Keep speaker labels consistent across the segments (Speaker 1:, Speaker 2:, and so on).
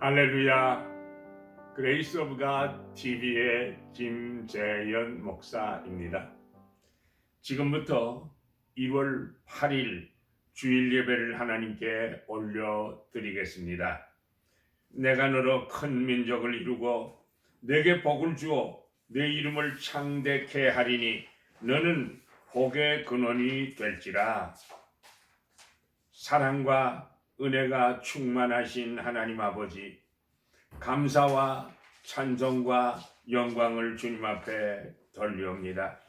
Speaker 1: 할렐루야. 그레이스 오브 갓 TV의 김재현 목사입니다. 지금부터 2월 8일 주일 예배를 하나님께 올려드리겠습니다. 내가 너로 큰 민족을 이루고 내게 복을 주어 내 이름을 창대케 하리니 너는 복의 근원이 될지라. 사랑과 은혜가 충만하신 하나님 아버지, 감사와 찬송과 영광을 주님 앞에 돌려옵니다.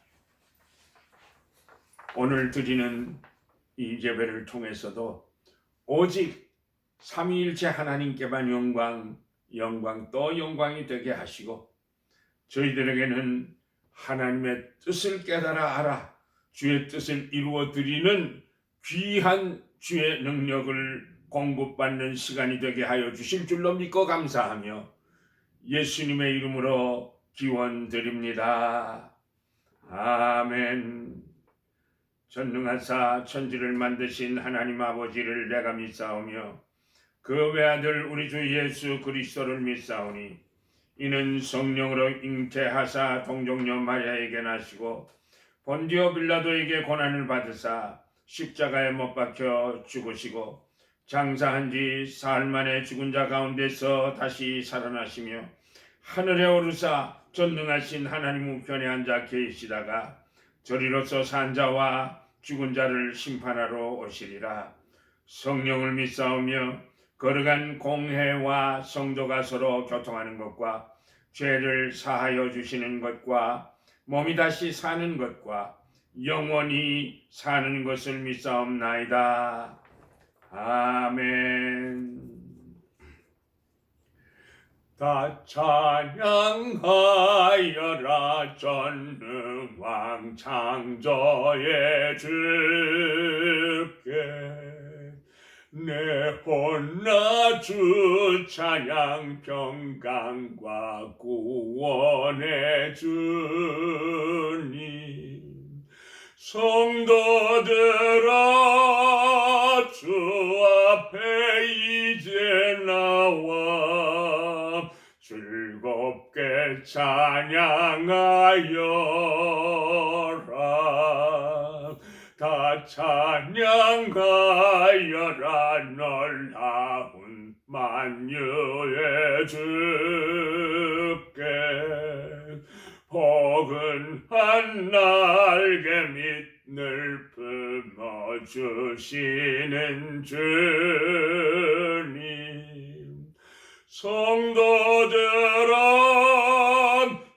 Speaker 1: 오늘 드리는 이 예배를 통해서도 오직 삼위일체 하나님께만 영광 또 영광이 되게 하시고, 저희들에게는 하나님의 뜻을 깨달아 알아 주의 뜻을 이루어 드리는 귀한 주의 능력을 공급받는 시간이 되게 하여 주실 줄로 믿고 감사하며 예수님의 이름으로 기원드립니다. 아멘. 전능하사 천지를 만드신 하나님 아버지를 내가 믿사오며 그 외아들 우리 주 예수 그리스도를 믿사오니 이는 성령으로 잉태하사 동정녀 마리아에게 나시고 본디오 빌라도에게 고난을 받으사 십자가에 못 박혀 죽으시고 장사한 지 사흘 만에 죽은 자 가운데서 다시 살아나시며 하늘에 오르사 전능하신 하나님 우편에 앉아 계시다가 저리로서 산 자와 죽은 자를 심판하러 오시리라. 성령을 믿사오며 거룩한 공회와 성도가 서로 교통하는 것과 죄를 사하여 주시는 것과 몸이 다시 사는 것과 영원히 사는 것을 믿사옵나이다. 아멘. 다 찬양하여라 전능왕 창조의 주께 내 혼나 주 찬양 평강과 구원의 주님 성도들아 주 앞에 이제 나와 즐겁게 찬양하여라. 다 찬양하여라 놀라운 만유의 주께 포근한 날개 밑을 품어주시는 주님 성도들아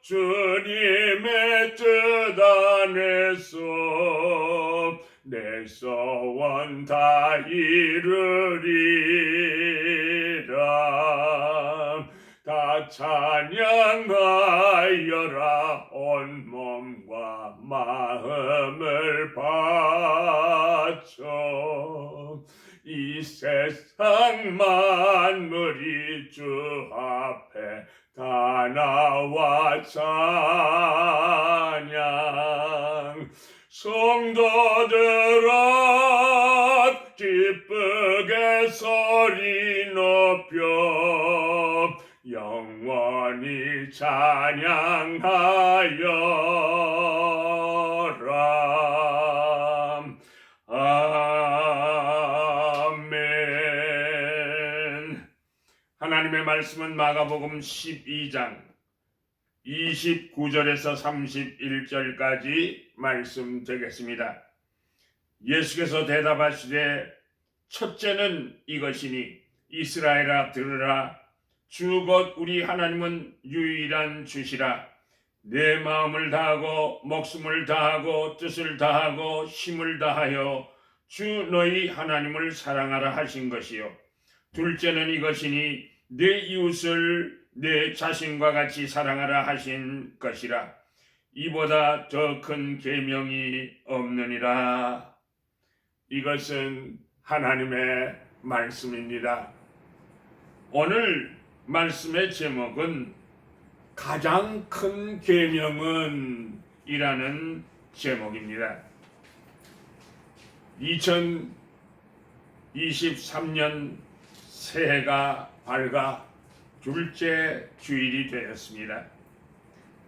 Speaker 1: 주님의 뜻 안에서 내 소원 다 이루리라. 다 찬양하여라 온 몸과 마음을 바쳐 이 세상 만물이 주 앞에 다 나와 찬양 성도들아 기쁘게 소리 높여 영원히 찬양하여라. 아멘. 하나님의 말씀은 마가복음 12장 29절에서 31절까지 말씀 되겠습니다. 예수께서 대답하시되 첫째는 이것이니 이스라엘아 들으라. 주 곧 우리 하나님은 유일한 주시라. 내 마음을 다하고 목숨을 다하고 뜻을 다하고 힘을 다하여 주 너희 하나님을 사랑하라 하신 것이요. 둘째는 이것이니 내 이웃을 내 자신과 같이 사랑하라 하신 것이라. 이보다 더 큰 계명이 없느니라. 이것은 하나님의 말씀입니다. 오늘 말씀의 제목은 가장 큰 계명은 이라는 제목입니다. 2023년 새해가 밝아 둘째 주일이 되었습니다.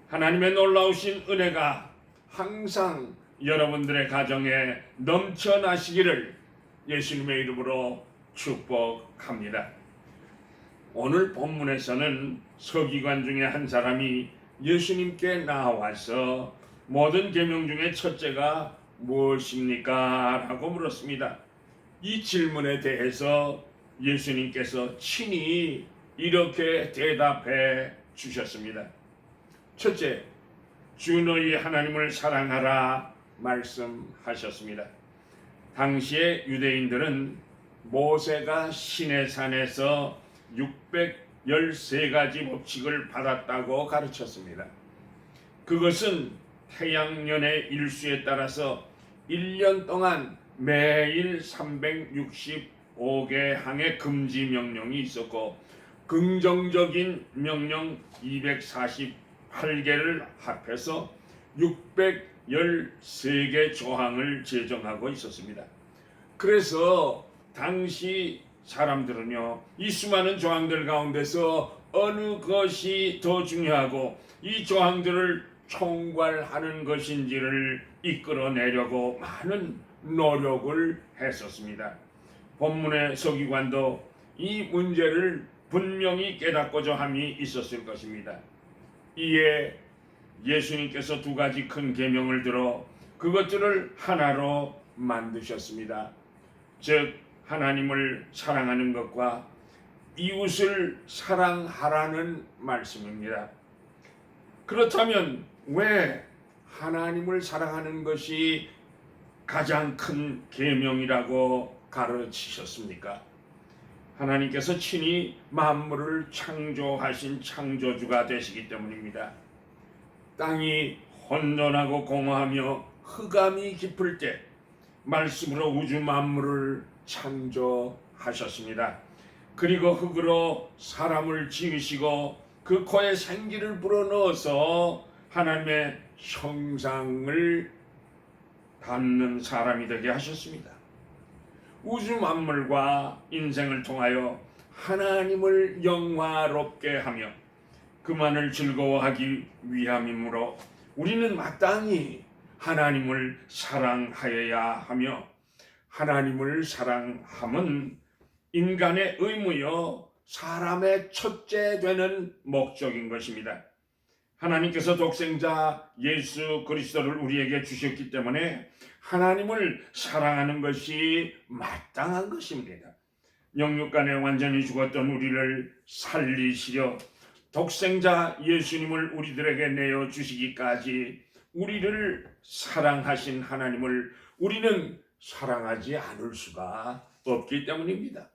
Speaker 1: 하나님의 놀라우신 은혜가 항상 여러분들의 가정에 넘쳐나시기를 예수님의 이름으로 축복합니다. 오늘 본문에서는 서기관 중에 한 사람이 예수님께 나와서 모든 계명 중에 첫째가 무엇입니까? 라고 물었습니다. 이 질문에 대해서 예수님께서 친히 이렇게 대답해 주셨습니다. 첫째, 주 너희 하나님을 사랑하라 말씀하셨습니다. 당시의 유대인들은 모세가 시내산에서 613가지 법칙을 받았다고 가르쳤습니다. 그것은 태양년의 일수에 따라서 1년 동안 매일 365개 항의 금지 명령이 있었고 긍정적인 명령 248개를 합해서 613개 조항을 제정하고 있었습니다. 그래서 당시 사람들은요, 이 수많은 조항들 가운데서 어느 것이 더 중요하고 이 조항들을 총괄하는 것인지를 이끌어내려고 많은 노력을 했었습니다. 본문의 서기관도 이 문제를 분명히 깨닫고자 함이 있었을 것입니다. 이에 예수님께서 두 가지 큰 계명을 들어 그것들을 하나로 만드셨습니다. 즉 하나님을 사랑하는 것과 이웃을 사랑하라는 말씀입니다. 그렇다면 왜 하나님을 사랑하는 것이 가장 큰 계명이라고 가르치셨습니까? 하나님께서 친히 만물을 창조하신 창조주가 되시기 때문입니다. 땅이 혼돈하고 공허하며 흑암이 깊을 때 말씀으로 우주 만물을 창조하셨습니다. 그리고 흙으로 사람을 지으시고 그 코에 생기를 불어넣어서 하나님의 형상을 닮는 사람이 되게 하셨습니다. 우주 만물과 인생을 통하여 하나님을 영화롭게 하며 그만을 즐거워하기 위함이므로 우리는 마땅히 하나님을 사랑하여야 하며 하나님을 사랑함은 인간의 의무요 사람의 첫째 되는 목적인 것입니다. 하나님께서 독생자 예수 그리스도를 우리에게 주셨기 때문에 하나님을 사랑하는 것이 마땅한 것입니다. 영육간에 완전히 죽었던 우리를 살리시려 독생자 예수님을 우리들에게 내어 주시기까지 우리를 사랑하신 하나님을 우리는 사랑하지 않을 수가 없기 때문입니다.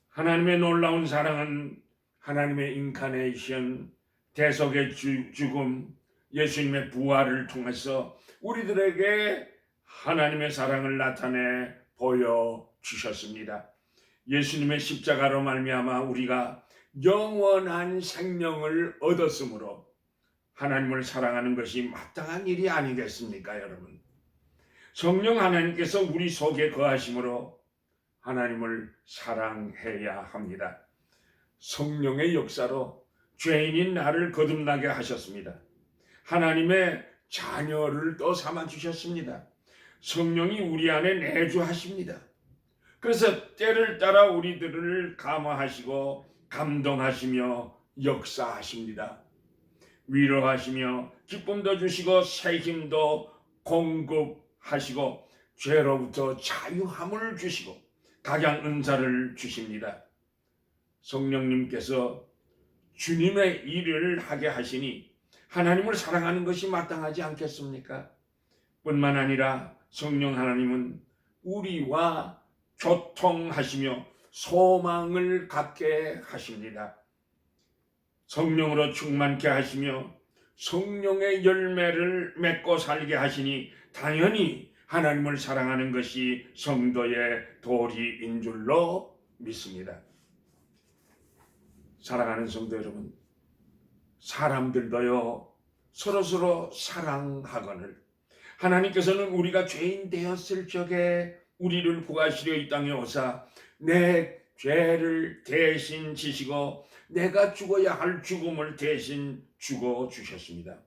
Speaker 1: 하나님의 놀라운 사랑은 하나님의 인카네이션, 대속의 죽음, 예수님의 부활을 통해서 우리들에게 하나님의 사랑을 나타내 보여주셨습니다. 예수님의 십자가로 말미암아 우리가 영원한 생명을 얻었으므로 하나님을 사랑하는 것이 마땅한 일이 아니겠습니까, 여러분? 성령 하나님께서 우리 속에 거하심으로 하나님을 사랑해야 합니다. 성령의 역사로 죄인인 나를 거듭나게 하셨습니다. 하나님의 자녀를 또 삼아 주셨습니다. 성령이 우리 안에 내주하십니다. 그래서 때를 따라 우리들을 감화하시고 감동하시며 역사하십니다. 위로하시며 기쁨도 주시고 새 힘도 공급하시고 죄로부터 자유함을 주시고 각양 은사를 주십니다. 성령님께서 주님의 일을 하게 하시니 하나님을 사랑하는 것이 마땅하지 않겠습니까? 뿐만 아니라 성령 하나님은 우리와 교통하시며 소망을 갖게 하십니다. 성령으로 충만케 하시며 성령의 열매를 맺고 살게 하시니 당연히 하나님을 사랑하는 것이 성도의 도리인 줄로 믿습니다. 사랑하는 성도 여러분, 사람들도요 서로서로 사랑하거늘 하나님께서는 우리가 죄인 되었을 적에 우리를 구하시려 이 땅에 오사 내 죄를 대신 지시고 내가 죽어야 할 죽음을 대신 죽어 주셨습니다.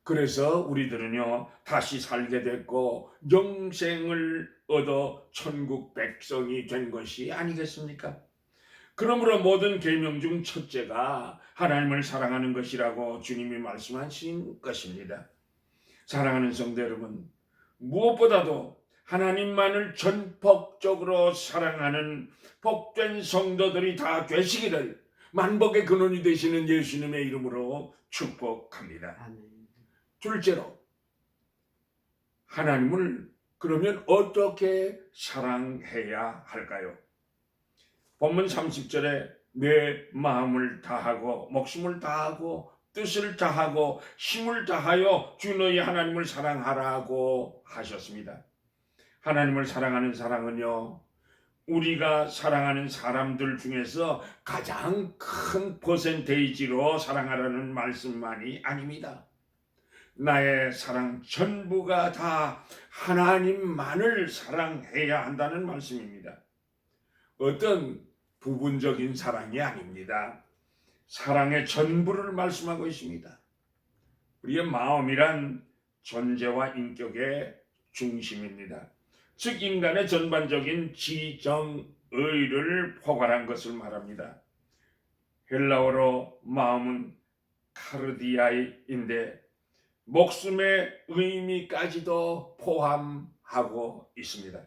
Speaker 1: 그래서 우리들은요 다시 살게 됐고 영생을 얻어 천국 백성이 된 것이 아니겠습니까? 그러므로 모든 계명 중 첫째가 하나님을 사랑하는 것이라고 주님이 말씀하신 것입니다. 사랑하는 성도 여러분, 무엇보다도 하나님만을 전폭적으로 사랑하는 복된 성도들이 다 되시기를 만복의 근원이 되시는 예수님의 이름으로 축복합니다.
Speaker 2: 아멘.
Speaker 1: 둘째로, 하나님을 그러면 어떻게 사랑해야 할까요? 본문 30절에 내 마음을 다하고 목숨을 다하고 뜻을 다하고 힘을 다하여 주 너희 하나님을 사랑하라고 하셨습니다. 하나님을 사랑하는 사랑은요, 우리가 사랑하는 사람들 중에서 가장 큰 퍼센테이지로 사랑하라는 말씀만이 아닙니다. 나의 사랑 전부가 다 하나님만을 사랑해야 한다는 말씀입니다. 어떤 부분적인 사랑이 아닙니다. 사랑의 전부를 말씀하고 있습니다. 우리의 마음이란 존재와 인격의 중심입니다. 즉 인간의 전반적인 지정의를 포괄한 것을 말합니다. 헬라어로 마음은 카르디아인데 목숨의 의미까지도 포함하고 있습니다.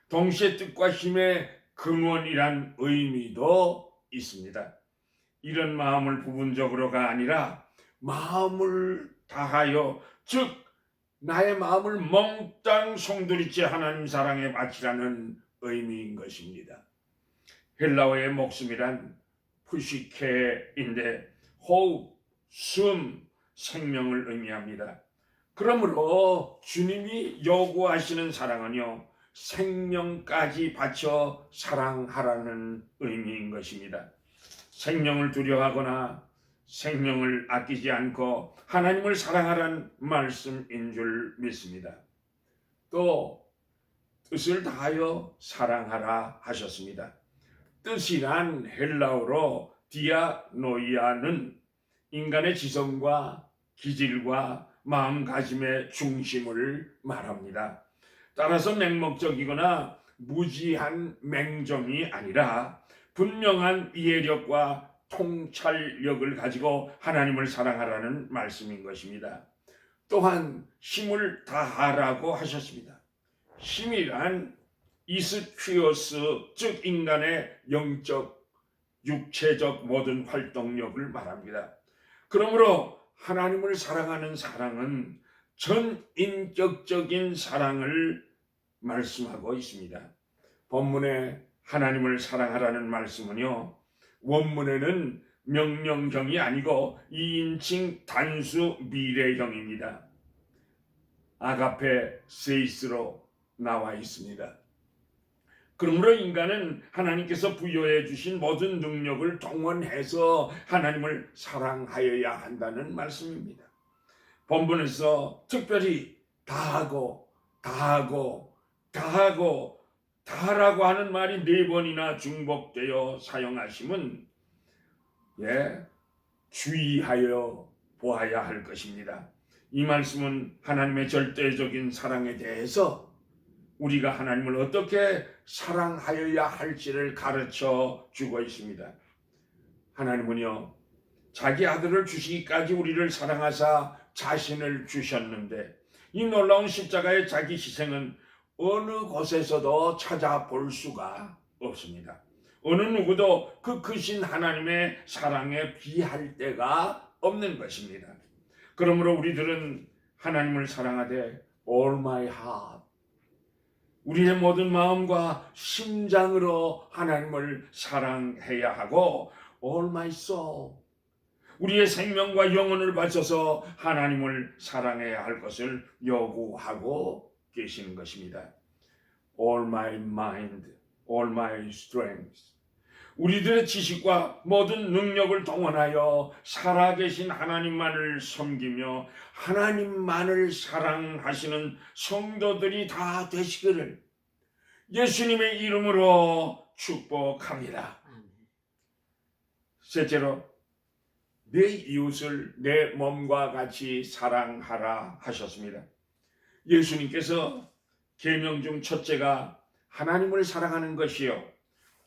Speaker 1: 동시에 뜻과 힘의 근원이란 의미도 있습니다. 이런 마음을 부분적으로가 아니라 마음을 다하여, 즉 나의 마음을 몽땅 송두리째 하나님 사랑에 바치라는 의미인 것입니다. 헬라어의 목숨이란 푸시케인데 호흡, 숨, 생명을 의미합니다. 그러므로 주님이 요구하시는 사랑은요, 생명까지 바쳐 사랑하라는 의미인 것입니다. 생명을 두려워하거나 생명을 아끼지 않고 하나님을 사랑하라는 말씀인 줄 믿습니다. 또 뜻을 다하여 사랑하라 하셨습니다. 뜻이란 헬라어로 디아노이아는 인간의 지성과 기질과 마음가짐의 중심을 말합니다. 따라서 맹목적이거나 무지한 맹점이 아니라 분명한 이해력과 통찰력을 가지고 하나님을 사랑하라는 말씀인 것입니다. 또한 힘을 다하라고 하셨습니다. 힘이란 이스퀴어스, 즉 인간의 영적, 육체적 모든 활동력을 말합니다. 그러므로 하나님을 사랑하는 사랑은 전인격적인 사랑을 말씀하고 있습니다. 본문에 하나님을 사랑하라는 말씀은요, 원문에는 명령형이 아니고 2인칭 단수 미래형입니다. 아가페 세이스로 나와 있습니다. 그러므로 인간은 하나님께서 부여해 주신 모든 능력을 동원해서 하나님을 사랑하여야 한다는 말씀입니다. 본문에서 특별히 다하고 다하고 다하고 다라고 하는 말이 4번이나 중복되어 사용하심은 주의하여 보아야 할 것입니다. 이 말씀은 하나님의 절대적인 사랑에 대해서 우리가 하나님을 어떻게 사랑하여야 할지를 가르쳐 주고 있습니다. 하나님은요, 자기 아들을 주시기까지 우리를 사랑하사 자신을 주셨는데, 이 놀라운 십자가의 자기 희생은 어느 곳에서도 찾아볼 수가 없습니다. 어느 누구도 그 크신 하나님의 사랑에 비할 데가 없는 것입니다. 그러므로 우리들은 하나님을 사랑하되 all my heart, 우리의 모든 마음과 심장으로 하나님을 사랑해야 하고 all my soul, 우리의 생명과 영혼을 바쳐서 하나님을 사랑해야 할 것을 요구하고 계시는 것입니다. All my mind, all my strength, 우리들의 지식과 모든 능력을 동원하여 살아계신 하나님만을 섬기며 하나님만을 사랑하시는 성도들이 다 되시기를 예수님의 이름으로 축복합니다. 셋째로 내 이웃을 내 몸과 같이 사랑하라 하셨습니다. 예수님께서 계명 중 첫째가 하나님을 사랑하는 것이요,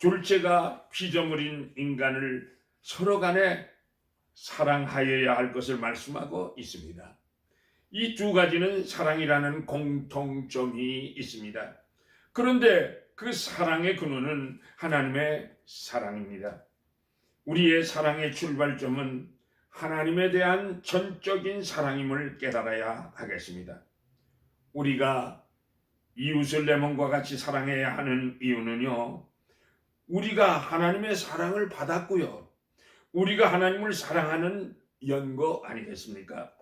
Speaker 1: 둘째가 피조물인 인간을 서로 간에 사랑하여야 할 것을 말씀하고 있습니다. 이 두 가지는 사랑이라는 공통점이 있습니다. 그런데 그 사랑의 근원은 하나님의 사랑입니다. 우리의 사랑의 출발점은 하나님에 대한 전적인 사랑임을 깨달아야 하겠습니다. 우리가 이웃을 내 몸과 같이 사랑해야 하는 이유는요, 우리가 하나님의 사랑을 받았고요, 우리가 하나님을 사랑하는 연고 아니겠습니까?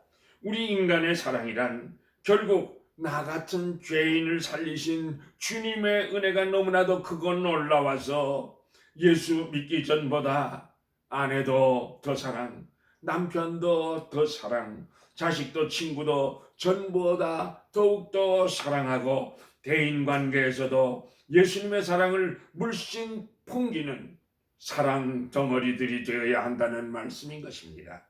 Speaker 1: 우리 인간의 사랑이란 결국 나 같은 죄인을 살리신 주님의 은혜가 너무나도 크고 놀라워서 예수 믿기 전보다 아내도 더 사랑, 남편도 더 사랑, 자식도 친구도 전보다 더욱더 사랑하고 대인관계에서도 예수님의 사랑을 물씬 풍기는 사랑 덩어리들이 되어야 한다는 말씀인 것입니다.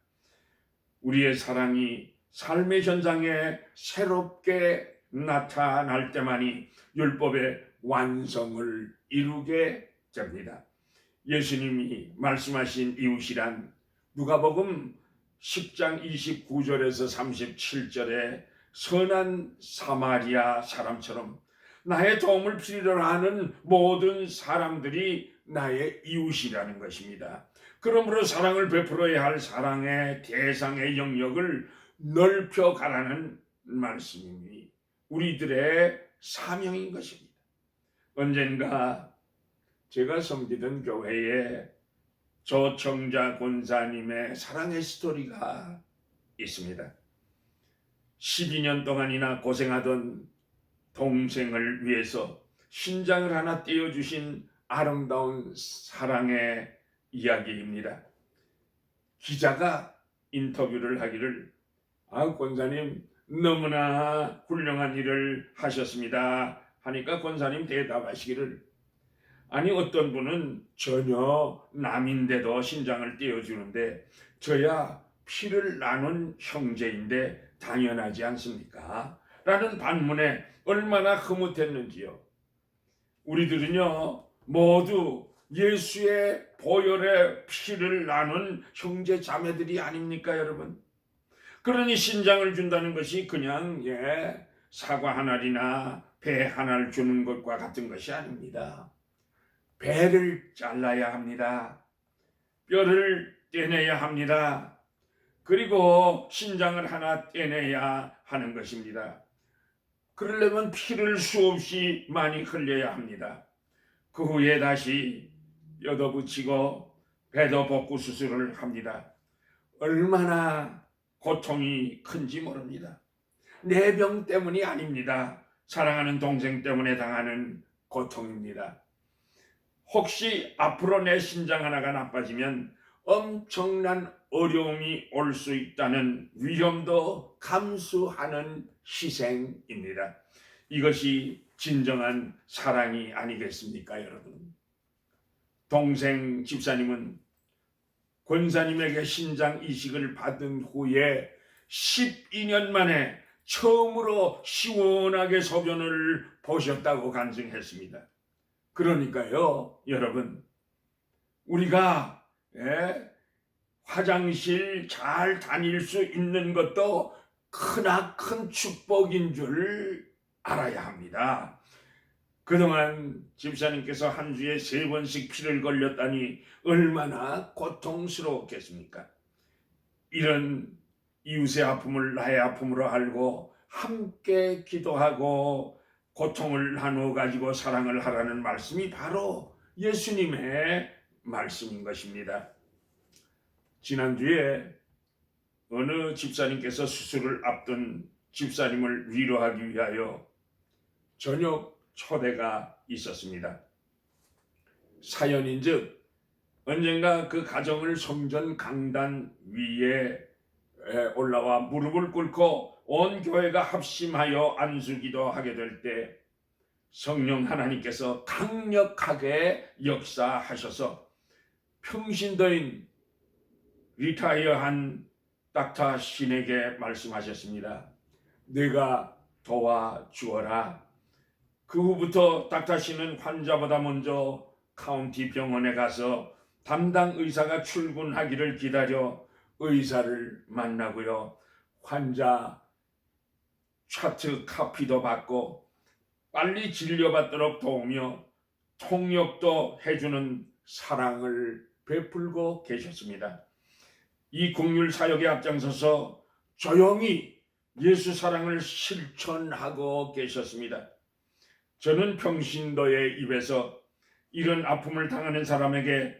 Speaker 1: 우리의 사랑이 삶의 현장에 새롭게 나타날 때만이 율법의 완성을 이루게 됩니다. 예수님이 말씀하신 이웃이란 누가복음 10장 29절에서 37절에 선한 사마리아 사람처럼 나의 도움을 필요로 하는 모든 사람들이 나의 이웃이라는 것입니다. 그러므로 사랑을 베풀어야 할 사랑의 대상의 영역을 넓혀가라는 말씀이 우리들의 사명인 것입니다. 언젠가 제가 섬기던 교회에 조청자 권사님의 사랑의 스토리가 있습니다. 12년 동안이나 고생하던 동생을 위해서 신장을 하나 떼어주신 아름다운 사랑의 이야기입니다. 기자가 인터뷰를 하기를, 권사님 너무나 훌륭한 일을 하셨습니다 하니까 권사님 대답하시기를, 아니 어떤 분은 전혀 남인데도 신장을 떼어주는데 저야 피를 나눈 형제인데 당연하지 않습니까? 라는 반문에 얼마나 흐뭇했는지요. 우리들은요 모두 예수의 보혈의 피를 나눈 형제 자매들이 아닙니까 여러분? 그러니 신장을 준다는 것이 그냥 사과 한 알이나 배 한 알 주는 것과 같은 것이 아닙니다. 배를 잘라야 합니다. 뼈를 떼내야 합니다. 그리고 신장을 하나 떼내야 하는 것입니다. 그러려면 피를 수없이 많이 흘려야 합니다. 그 후에 다시 뼈도 붙이고 배도 벗고 수술을 합니다. 얼마나 고통이 큰지 모릅니다. 내 병 때문이 아닙니다. 사랑하는 동생 때문에 당하는 고통입니다. 혹시 앞으로 내 신장 하나가 나빠지면 엄청난 어려움이 올 수 있다는 위험도 감수하는 희생입니다. 이것이 진정한 사랑이 아니겠습니까, 여러분? 동생 집사님은 권사님에게 신장 이식을 받은 후에 12년 만에 처음으로 시원하게 소변을 보셨다고 간증했습니다. 그러니까요, 여러분, 우리가 화장실 잘 다닐 수 있는 것도 크나큰 축복인 줄 알아야 합니다. 그동안 집사님께서 한 주에 3번씩 피를 걸렸다니 얼마나 고통스러웠겠습니까? 이런 이웃의 아픔을 나의 아픔으로 알고 함께 기도하고 고통을 나누어 가지고 사랑을 하라는 말씀이 바로 예수님의 말씀인 것입니다. 지난주에 어느 집사님께서 수술을 앞둔 집사님을 위로하기 위하여 저녁 초대가 있었습니다. 사연인즉 언젠가 그 가정을 성전 강단 위에 올라와 무릎을 꿇고 온 교회가 합심하여 안수기도 하게 될 때 성령 하나님께서 강력하게 역사하셔서 평신도인 리타이어한 닥터 신에게 말씀하셨습니다. 내가 도와주어라. 그 후부터 닥터 신은 환자보다 먼저 카운티 병원에 가서 담당 의사가 출근하기를 기다려 의사를 만나고요. 환자 차트 카피도 받고 빨리 진료받도록 도우며 통역도 해주는 사랑을 베풀고 계셨습니다. 이 국률 사역에 앞장서서 조용히 예수 사랑을 실천하고 계셨습니다. 저는 평신도의 입에서 이런 아픔을 당하는 사람에게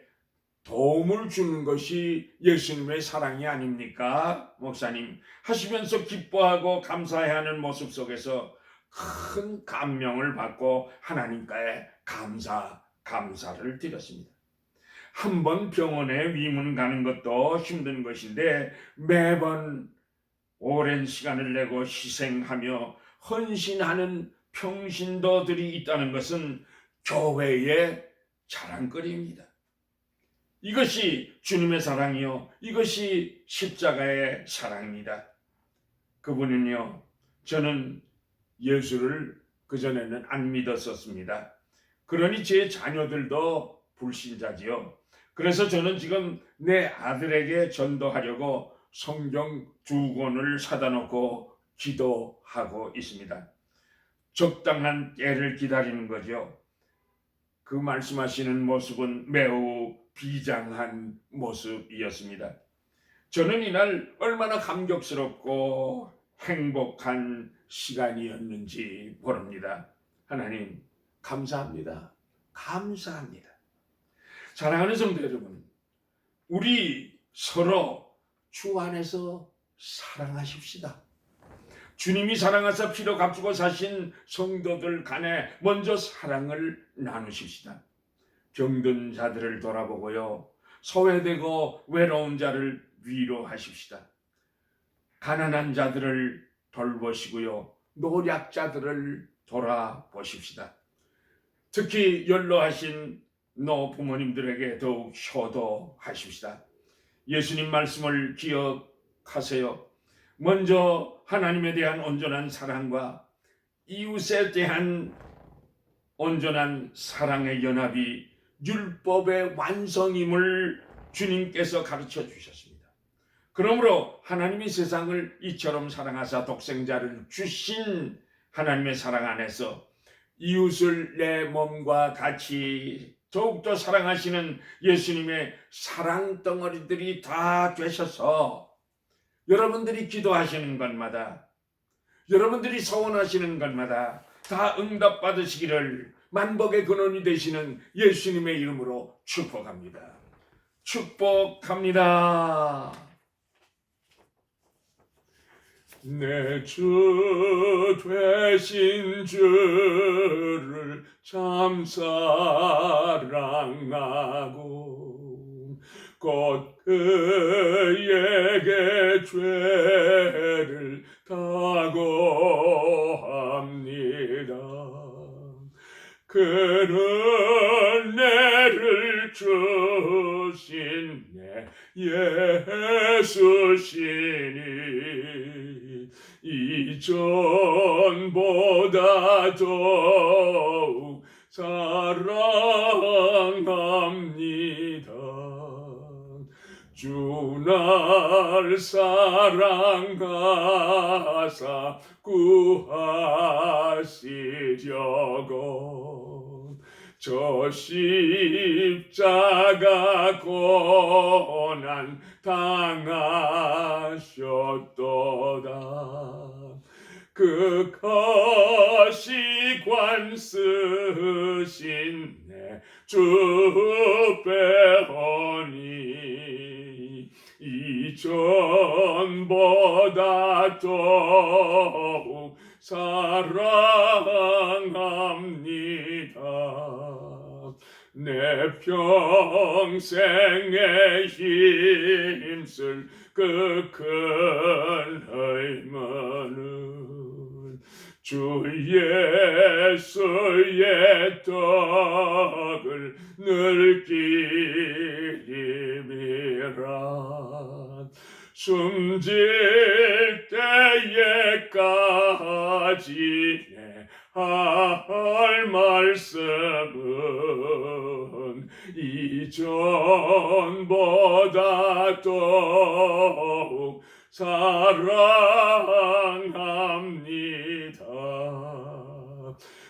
Speaker 1: 도움을 주는 것이 예수님의 사랑이 아닙니까? 목사님 하시면서 기뻐하고 감사해야 하는 모습 속에서 큰 감명을 받고 하나님께 감사를 드렸습니다. 한번 병원에 위문 가는 것도 힘든 것인데 매번 오랜 시간을 내고 희생하며 헌신하는 평신도들이 있다는 것은 교회의 자랑거리입니다. 이것이 주님의 사랑이요, 이것이 십자가의 사랑입니다. 그분은요, 저는 예수를 그전에는 안 믿었었습니다. 그러니 제 자녀들도 불신자지요. 그래서 저는 지금 내 아들에게 전도하려고 성경 2권을 사다 놓고 기도하고 있습니다. 적당한 때를 기다리는 거죠. 그 말씀하시는 모습은 매우 비장한 모습이었습니다. 저는 이날 얼마나 감격스럽고 행복한 시간이었는지 모릅니다. 하나님 감사합니다. 감사합니다. 사랑하는 성도 여러분, 우리 서로 주 안에서 사랑하십시다. 주님이 사랑하사 피로 값주고 사신 성도들 간에 먼저 사랑을 나누십시다. 병든 자들을 돌아보고요, 소외되고 외로운 자를 위로하십시다. 가난한 자들을 돌보시고요, 노약자들을 돌아보십시다. 특히 연로하신 노부모님들에게 더욱 효도하십시다. 예수님 말씀을 기억하세요. 먼저 하나님에 대한 온전한 사랑과 이웃에 대한 온전한 사랑의 연합이 율법의 완성임을 주님께서 가르쳐 주셨습니다. 그러므로 하나님이 세상을 이처럼 사랑하사 독생자를 주신 하나님의 사랑 안에서 이웃을 내 몸과 같이 더욱더 사랑하시는 예수님의 사랑 덩어리들이 다 되셔서 여러분들이 기도하시는 것마다, 여러분들이 소원하시는 것마다 다 응답받으시기를 만복의 근원이 되시는 예수님의 이름으로 축복합니다. 축복합니다. 내 주 되신 주를 참 사랑하고 곧 그에게 죄를 다고합니다. 그는 은혜를 주신 내 예수시니 이전보다 더욱 사랑합니다. 주 날 사랑하사 구하시려고 저 십자가 고난 당하셨도다. 그 거시관 쓰신 내 주 빼오니 이전보다 더욱 사랑합니다. 내 평생에 힘쓸 그 큰 의무는 주 예수의 떡을 늘 기림이라. 숨질 때에까지 내 할 말씀은 이전보다 더욱 사랑합니다.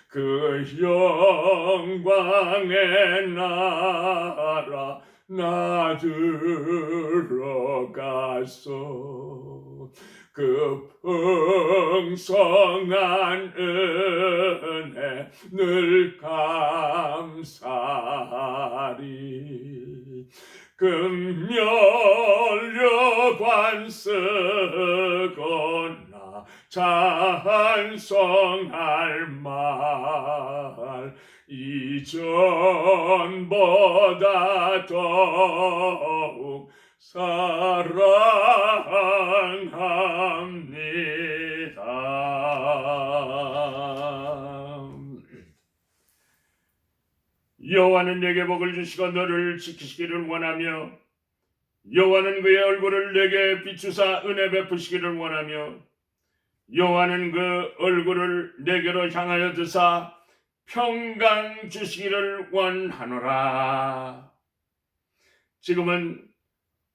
Speaker 1: 그 영광의 나라 나 들어가서 그 풍성한 은혜 늘 감사리. 금멸려관 쓰거나 찬송할 말 이전보다 더욱 사랑합니다. 여호와는 내게 복을 주시고 너를 지키시기를 원하며 여호와는 그의 얼굴을 내게 비추사 은혜 베푸시기를 원하며 여호와는 그 얼굴을 내게로 향하여 드사 평강 주시기를 원하노라. 지금은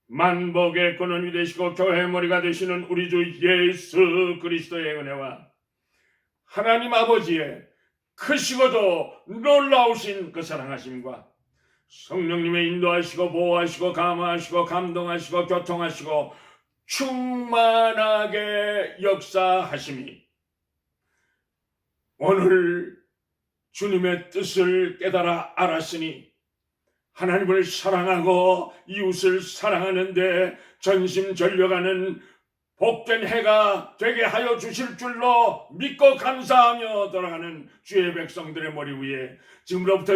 Speaker 1: 만복의 근원이 되시고 교회의 머리가 되시는 우리 주 예수 그리스도의 은혜와 하나님 아버지의 크시고도 놀라우신 그 사랑하심과 성령님의 인도하시고 보호하시고 감화하시고 감동하시고 교통하시고 충만하게 역사하심이 오늘 주님의 뜻을 깨달아 알았으니 하나님을 사랑하고 이웃을 사랑하는데 전심전력하는 복된 해가 되게 하여 주실 줄로 믿고 감사하며 돌아가는 주의 백성들의 머리 위에 지금로부터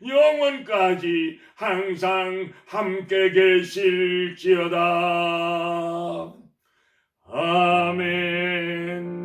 Speaker 1: 영원까지 항상 함께 계실지어다. 아멘.